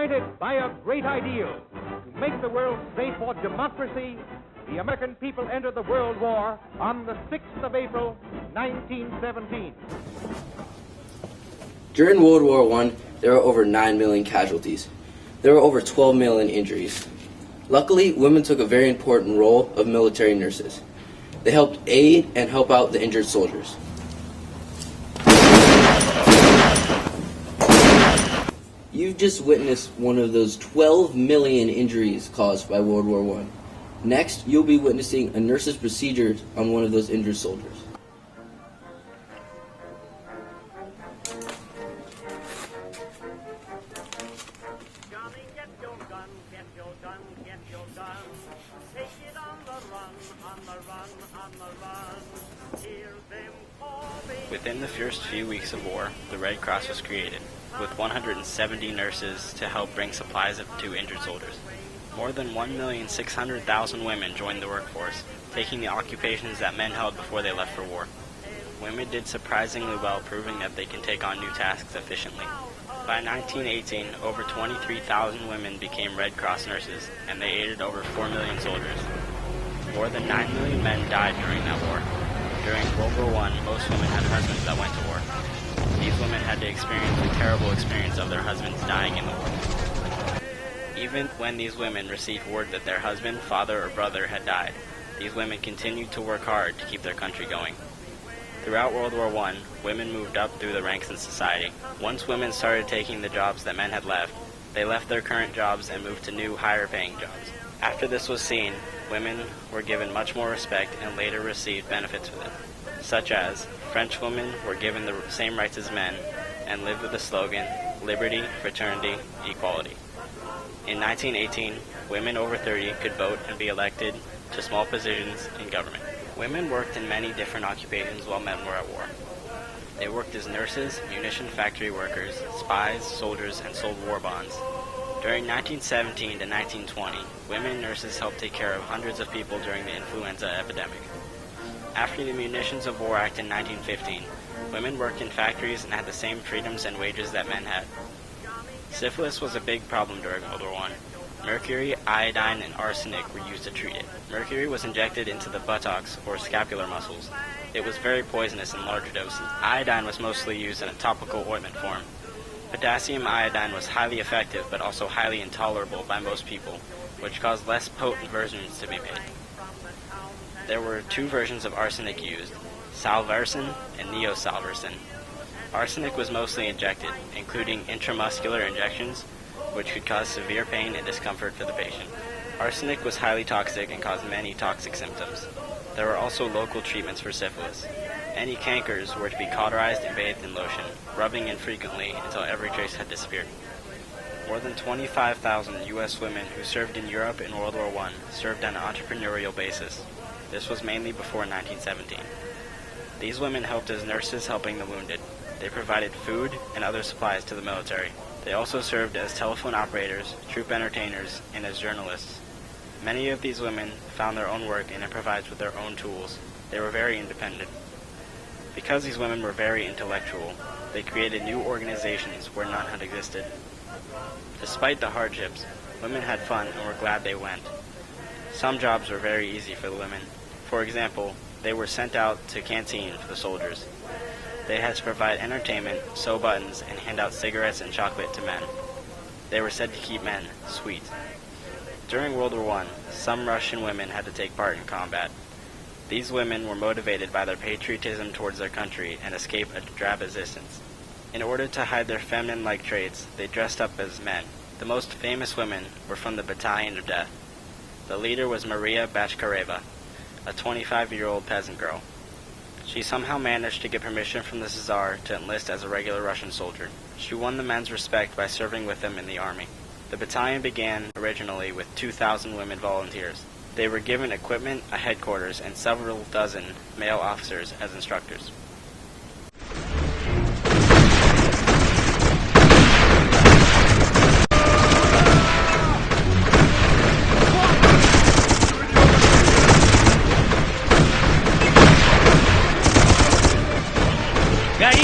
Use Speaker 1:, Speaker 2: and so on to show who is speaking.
Speaker 1: united by a great ideal to make the world safe for democracy, the American people entered the World War on the 6th of April, 1917.
Speaker 2: During World War I, there were over 9 million casualties. There were over 12 million injuries. Luckily, women took a very important role of military nurses. They helped aid and help out the injured soldiers. You've just witnessed one of those 12 million injuries caused by World War I. Next, you'll be witnessing a nurse's procedures on one of those injured soldiers.
Speaker 3: Johnny, get your gun, get your gun, get your gun. Take it on the run, on the run, on the run. Hear them calling.
Speaker 4: Within the first few weeks of war, the Red Cross was created, with 170 nurses to help bring supplies to injured soldiers. More than 1,600,000 women joined the workforce, taking the occupations that men held before they left for war. Women did surprisingly well, proving that they can take on new tasks efficiently. By 1918, over 23,000 women became Red Cross nurses, and they aided over 4 million soldiers. More than 9 million men died during that war. During World War I, most women had husbands that went to war. These women had to experience the terrible experience of their husbands dying in the war. Even when these women received word that their husband, father, or brother had died, these women continued to work hard to keep their country going. Throughout World War I, women moved up through the ranks in society. Once women started taking the jobs that men had left, they left their current jobs and moved to new, higher-paying jobs. After this was seen, women were given much more respect and later received benefits with it, such as French women were given the same rights as men and lived with the slogan, liberty, fraternity, equality. In 1918, women over 30 could vote and be elected to small positions in government. Women worked in many different occupations while men were at war. They worked as nurses, munition factory workers, spies, soldiers, and sold war bonds. During 1917 to 1920, women nurses helped take care of hundreds of people during the influenza epidemic. After the Munitions of War Act in 1915, women worked in factories and had the same freedoms and wages that men had. Syphilis was a big problem during World War I. Mercury, iodine, and arsenic were used to treat it. Mercury was injected into the buttocks or scapular muscles. It was very poisonous in larger doses. Iodine was mostly used in a topical ointment form. Potassium iodine was highly effective but also highly intolerable by most people, which caused less potent versions to be made. There were 2 versions of arsenic used, salvarsan and neosalvarsan. Arsenic was mostly injected, including intramuscular injections, which could cause severe pain and discomfort for the patient. Arsenic was highly toxic and caused many toxic symptoms. There were also local treatments for syphilis. Any cankers were to be cauterized and bathed in lotion, rubbing in frequently until every trace had disappeared. More than 25,000 U.S. women who served in Europe in World War I served on an entrepreneurial basis. This was mainly before 1917. These women helped as nurses helping the wounded. They provided food and other supplies to the military. They also served as telephone operators, troop entertainers, and as journalists. Many of these women found their own work and improvised with their own tools. They were very independent. Because these women were very intellectual, they created new organizations where none had existed. Despite the hardships, women had fun and were glad they went. Some jobs were very easy for the women. For example, they were sent out to canteen for the soldiers. They had to provide entertainment, sew buttons, and hand out cigarettes and chocolate to men. They were said to keep men sweet. During World War I, some Russian women had to take part in combat. These women were motivated by their patriotism towards their country and escape a drab existence. In order to hide their feminine-like traits, they dressed up as men. The most famous women were from the Battalion of Death. The leader was Maria Bashkareva, a 25-year-old peasant girl. She somehow managed to get permission from the Tsar to enlist as a regular Russian soldier. She won the men's respect by serving with them in the army. The battalion began originally with 2,000 women volunteers. They were given equipment, a headquarters, and several dozen male officers as instructors.
Speaker 5: Got